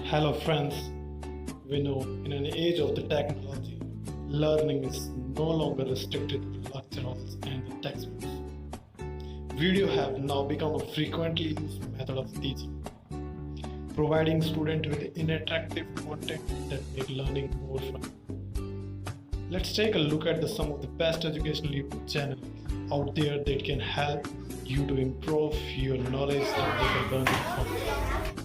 Hello, friends. We know in an age of the technology, learning is no longer restricted to lectures and the textbooks. Video have now become a frequently used method of teaching, providing students with interactive content that make learning more fun. Let's take a look at some of the best educational YouTube channels out there that can help you to improve your knowledge and make learning fun.